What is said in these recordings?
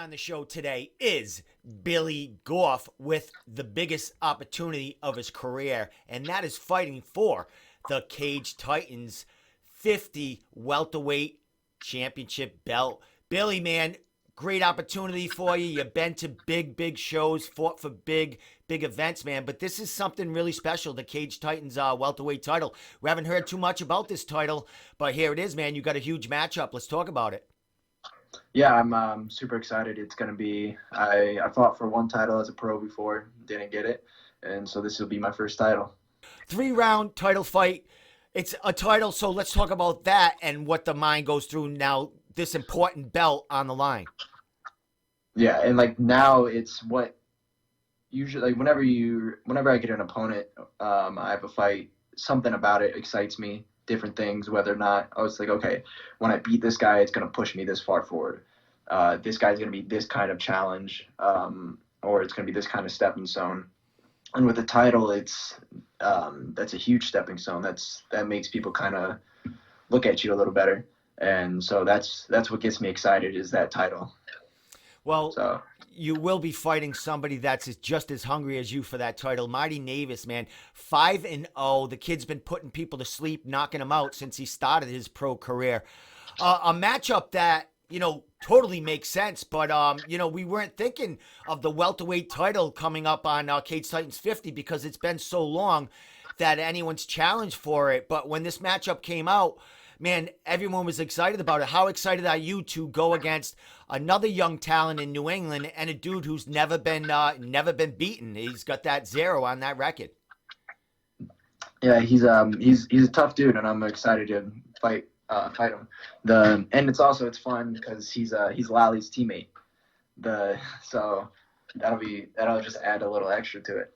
on the show today is Billy Goff with the biggest opportunity of his career, and that is fighting for the Cage Titans 50 welterweight championship belt. Billy, man, great opportunity for you. You've been to big shows, fought for big events, man. But this is something really special, the Cage Titans welterweight title. We haven't heard too much about this title, but here it is, man. You got a huge matchup. Let's talk about it. Yeah, I'm super excited. It's going to be, I fought for one title as a pro before, didn't get it. And so this will be my first title. 3-round title fight. It's a title, so let's talk about that and what the mind goes through now, this important belt on the line. Yeah, and like now it's what usually, like whenever I get an opponent, I have a fight, something about it excites me, different things, whether or not I was like, okay, when I beat this guy, it's going to push me this far forward. This guy's going to be this kind of challenge, or it's going to be this kind of stepping stone. And with the title, it's that's a huge stepping stone. That makes people kind of look at you a little better. And so that's what gets me excited is that title. Well, you will be fighting somebody that's just as hungry as you for that title. Marty Navis, man, 5-0. The kid's been putting people to sleep, knocking him out since he started his pro career. A matchup that, totally makes sense. But, we weren't thinking of the welterweight title coming up on Cage Titans 50 because it's been so long that anyone's challenged for it. But when this matchup came out, man, everyone was excited about it. How excited are you to go against another young talent in New England and a dude who's never been beaten? He's got that 0 on that record. Yeah, he's a tough dude, and I'm excited to fight him. And it's fun because he's Lally's teammate. So that'll just add a little extra to it.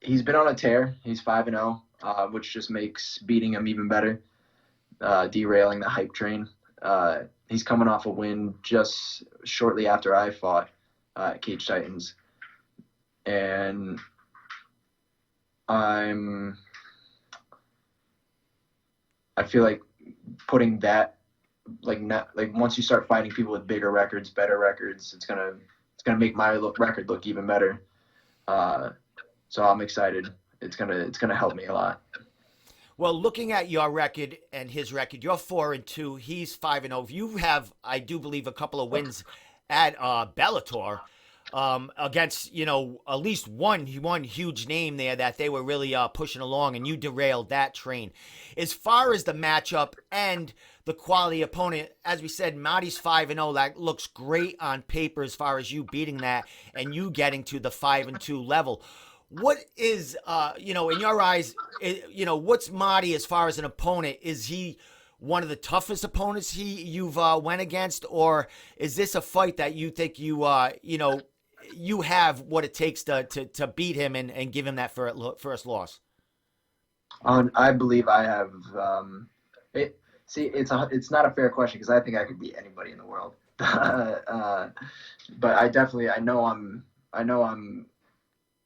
He's been on a tear. He's 5-0. Which just makes beating him even better, derailing the hype train. He's coming off a win just shortly after I fought at Cage Titans. And I feel like putting that, once you start fighting people with bigger records, better records, it's gonna make my record look even better. So I'm excited. It's gonna help me a lot. Well, looking at your record and his record, you're 4-2. He's 5-0. You have, I do believe, a couple of wins at Bellator against, at least one huge name there that they were really pushing along, and you derailed that train. As far as the matchup and the quality opponent, as we said, Marty's 5-0. That looks great on paper as far as you beating that and you getting to the 5-2 level. What is, in your eyes, what's Marty as far as an opponent? Is he one of the toughest opponents you've went against, or is this a fight that you think you have what it takes to beat him and give him that first loss? I believe I have. It's not a fair question because I think I could beat anybody in the world. But I know I'm.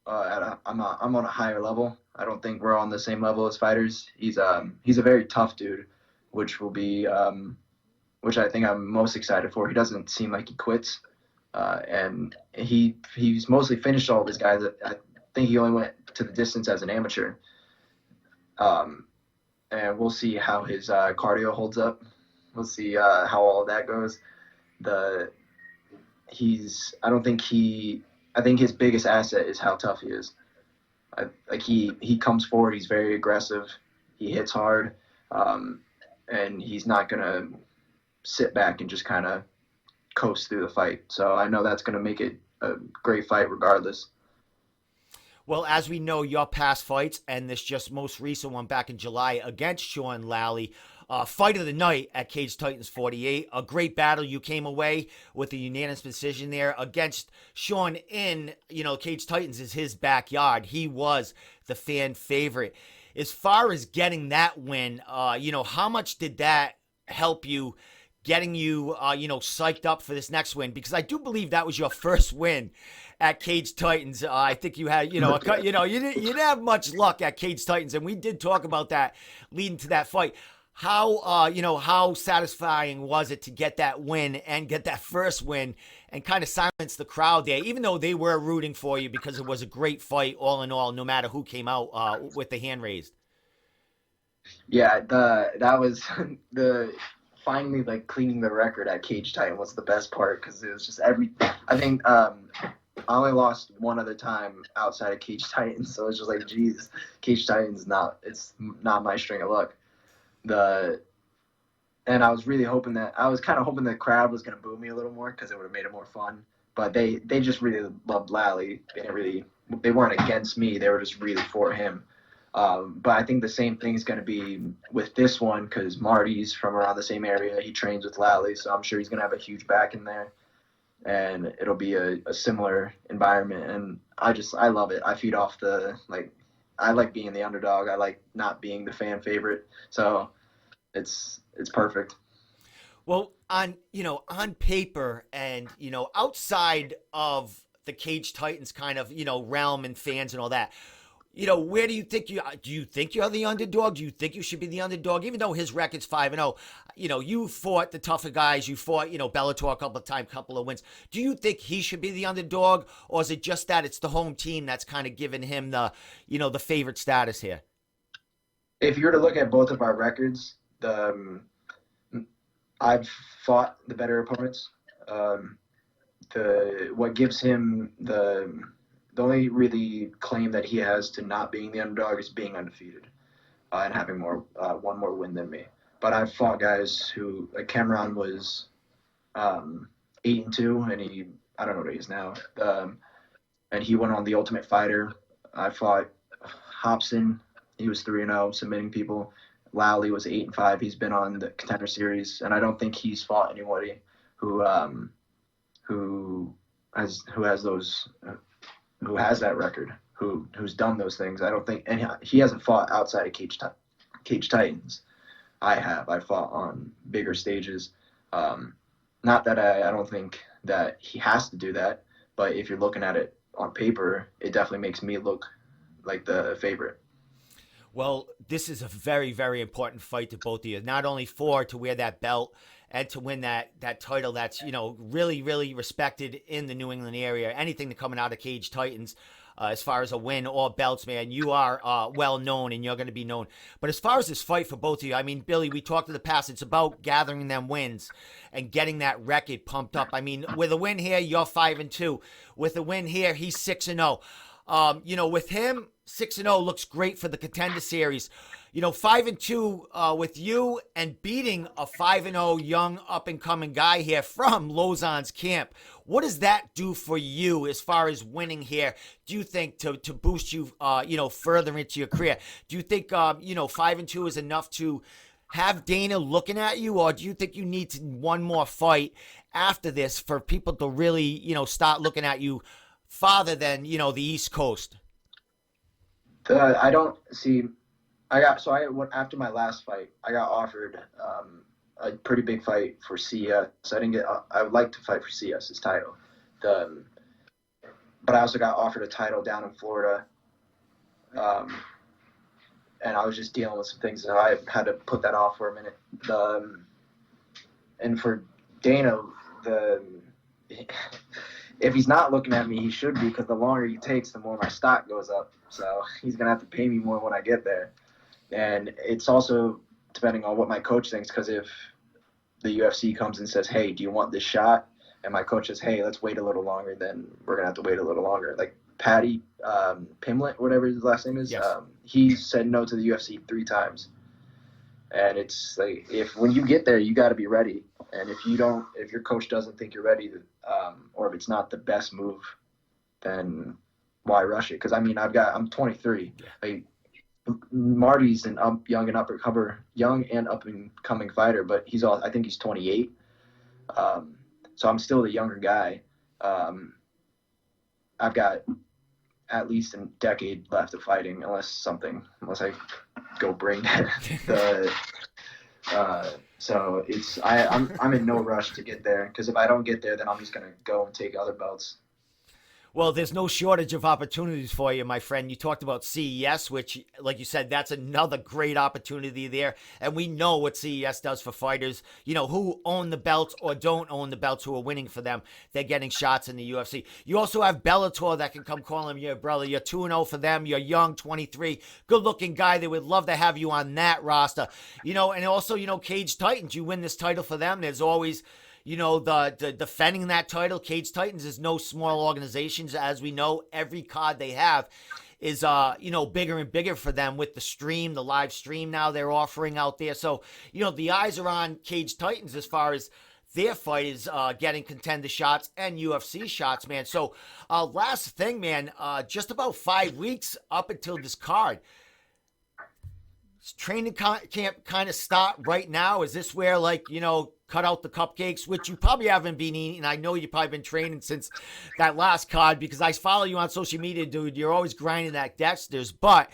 I'm on a higher level. I don't think we're on the same level as fighters. He's a very tough dude, which I think I'm most excited for. He doesn't seem like he quits, and he's mostly finished all of his guys. I think he only went to the distance as an amateur. And we'll see how his cardio holds up. We'll see how all of that goes. I think his biggest asset is how tough he is. He comes forward. He's very aggressive. He hits hard, and he's not gonna sit back and just kind of coast through the fight. So I know that's gonna make it a great fight regardless. Well, as we know, your past fights and this just most recent one back in July against Sean Lally, fight of the night at Cage Titans 48. A great battle. You came away with a unanimous decision there against Sean in, Cage Titans is his backyard. He was the fan favorite. As far as getting that win, how much did that help you, getting you, psyched up for this next win? Because I do believe that was your first win at Cage Titans. I think you had, you didn't have much luck at Cage Titans, and we did talk about that leading to that fight. how satisfying was it to get that win and get that first win and kind of silence the crowd there, even though they were rooting for you because it was a great fight all in all, no matter who came out with the hand raised. Yeah, that was the finally like cleaning the record at Cage Titan was the best part because it was just every. I think I only lost one other time outside of Cage Titans, so it's just like, geez, Cage Titans it's not my string of luck. And I was really hoping that I was kind of hoping the crowd was gonna boo me a little more because it would have made it more fun. But they just really loved Lally. They weren't against me. They were just really for him. But I think the same thing is going to be with this one because Marty's from around the same area. He trains with Lally, so I'm sure he's going to have a huge back in there, and it'll be a similar environment. And I love it. I feed off I like being the underdog. I like not being the fan favorite. So it's perfect. Well, on paper and outside of the Cage Titans kind of realm and fans and all that, where do you think you're the underdog? Do you think you should be the underdog? Even though his record's 5-0, you fought the tougher guys. You fought, Bellator a couple of times, couple of wins. Do you think he should be the underdog, or is it just that it's the home team that's kind of given him the favorite status here? If you were to look at both of our records, I've fought the better opponents. What gives him the only really claim that he has to not being the underdog is being undefeated and having one more win than me. But I've fought guys who, like Cameron was 8-2, and I don't know what he is now, and he went on the Ultimate Fighter. I fought Hobson. He was 3-0, submitting people. Lally was 8-5. He's been on the Contender Series, and I don't think he's fought anybody who has that record, who's done those things. I don't think, and he hasn't fought outside of Cage Titans. I have. I fought on bigger stages. Not that I don't think that he has to do that, but if you're looking at it on paper, it definitely makes me look like the favorite. Well, this is a very, very important fight to both of you. Not only to wear that belt and to win that title that's, really, really respected in the New England area. Anything to coming out of Cage Titans as far as a win or belts, man, you are well known and you're going to be known. But as far as this fight for both of you, I mean, Billy, we talked in the past. It's about gathering them wins and getting that record pumped up. I mean, with a win here, you're 5-2. With a win here, he's 6-0. With him, 6-0 looks great for the Contender Series. 5-2 with you and beating a 5-0 young up-and-coming guy here from Lozon's camp. What does that do for you as far as winning here? Do you think to boost you, further into your career? Do you think, 5-2 is enough to have Dana looking at you, or do you think you need one more fight after this for people to really, start looking at you farther than, the East Coast? I don't see. After my last fight, I got offered a pretty big fight for CS. I didn't get. I would like to fight for CS's title, but I also got offered a title down in Florida, and I was just dealing with some things, so I had to put that off for a minute. And for Dana, if he's not looking at me, he should be, because the longer he takes, the more my stock goes up. So he's gonna have to pay me more when I get there. And it's also depending on what my coach thinks, because if the UFC comes and says, hey, do you want this shot? And my coach says, hey, let's wait a little longer, then we're going to have to wait a little longer. Like Patty Pimlet, whatever his last name is, yes. He said no to the UFC 3 times. And it's like, when you get there, you got to be ready. And if your coach doesn't think you're ready, or if it's not the best move, then why rush it? Because I'm 23. Yeah. Like, Marty's an young and up and coming fighter, but I think he's 28. So I'm still the younger guy. I've got at least a decade left of fighting, unless I go brain dead. So I'm in no rush to get there, because if I don't get there, then I'm just gonna go and take other belts. Well, there's no shortage of opportunities for you, my friend. You talked about CES, which, like you said, that's another great opportunity there. And we know what CES does for fighters, who own the belts or don't own the belts, who are winning for them. They're getting shots in the UFC. You also have Bellator that can come calling you, brother. You're 2-0 for them. You're young, 23, good-looking guy. They would love to have you on that roster. And also, Cage Titans, you win this title for them. There's always the defending that title. Cage Titans is no small organizations, as we know. Every card they have is bigger and bigger for them with the live stream now they're offering out there. So the eyes are on Cage Titans as far as their fight is getting contender shots and UFC shots, man. So last thing, man, just about 5 weeks up until this card. Does training camp kind of start right now? Is this where, cut out the cupcakes, which you probably haven't been eating? I know you've probably been training since that last card, because I follow you on social media, dude. You're always grinding that Dexter's. But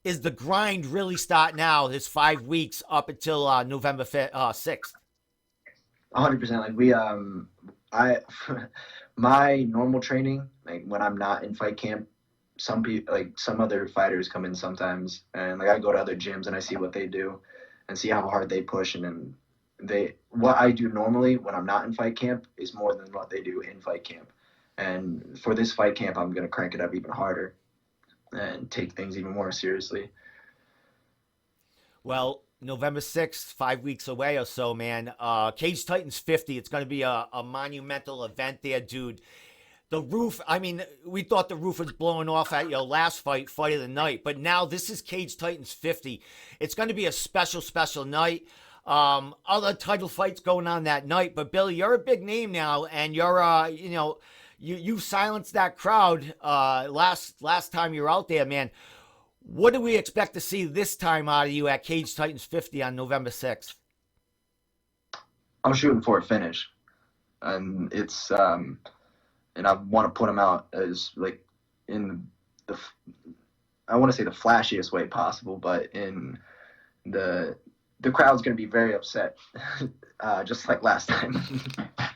is the grind really start now, this 5 weeks up until November 6th? 100%. My normal training, when I'm not in fight camp, some people, some other fighters come in sometimes, and I go to other gyms and I see what they do and see how hard they push, and then what I do normally when I'm not in fight camp is more than what they do in fight camp. And for this fight camp, I'm going to crank it up even harder and take things even more seriously. Well, November 6th, 5 weeks away or so, man. Cage Titans 50. It's going to be a monumental event there, dude. The roof, we thought the roof was blowing off at your last fight of the night, but now this is Cage Titans 50. It's going to be a special, special night. Other title fights going on that night, but Billy, you're a big name now, and you're, you silenced that crowd last time you were out there, man. What do we expect to see this time out of you at Cage Titans 50 on November 6th? I'm shooting for a finish, and it's and I want to put him out as in the, I want to say the flashiest way possible, but in the crowd's going to be very upset, just like last time.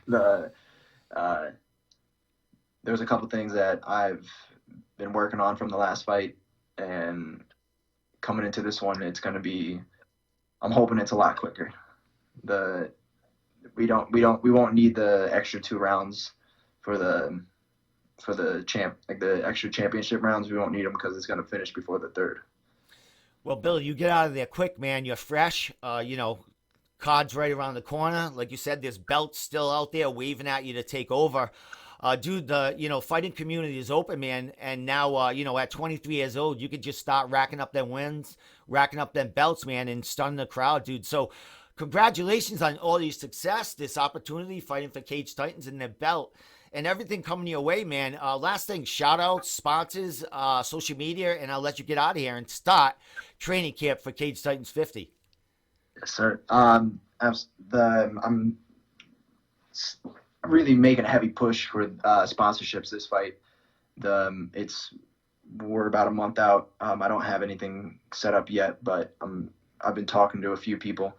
There's a couple things that I've been working on from the last fight, and coming into this one, it's going to be, I'm hoping it's a lot quicker. We won't need the extra 2 rounds for the extra championship rounds. We won't need them because it's going to finish before the 3rd. Well, Bill, you get out of there quick, man. You're fresh. Card's right around the corner. Like you said, there's belts still out there waving at you to take over. Dude, the fighting community is open, man. And now, at 23 years old, you could just start racking up them wins, racking up them belts, man, and stunning the crowd, dude. So congratulations on all your success, this opportunity, fighting for Cage Titans and their belt, and everything coming your way, man. Last thing, shout outs, sponsors, social media, and I'll let you get out of here and start training camp for Cage Titans 50. Yes, sir. I'm really making a heavy push for sponsorships this fight. We're about a month out. I don't have anything set up yet, but I've been talking to a few people.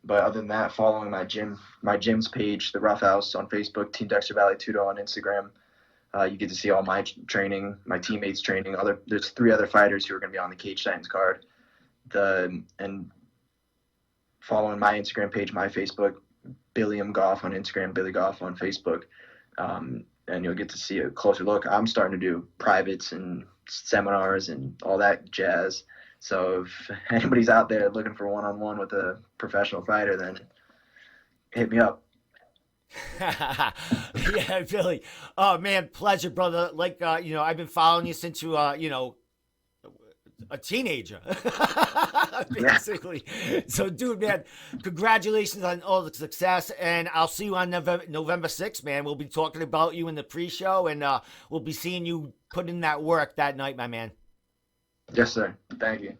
But other than that, following my gym's page, the Rough House on Facebook, Team Dexter Valley Tudo on Instagram. You get to see all my training, my teammates' training. There's 3 other fighters who are going to be on the Cage Titans card. And following my Instagram page, my Facebook, Goff on Instagram, Billy Goff on Facebook, and you'll get to see a closer look. I'm starting to do privates and seminars and all that jazz. So if anybody's out there looking for one-on-one with a professional fighter, then hit me up. Yeah, Billy. Oh, man, pleasure, brother. I've been following you since you, a teenager, basically. So, dude, man, congratulations on all the success, and I'll see you on November 6th, man. We'll be talking about you in the pre-show, and we'll be seeing you put in that work that night, my man. Yes, sir. Thank you.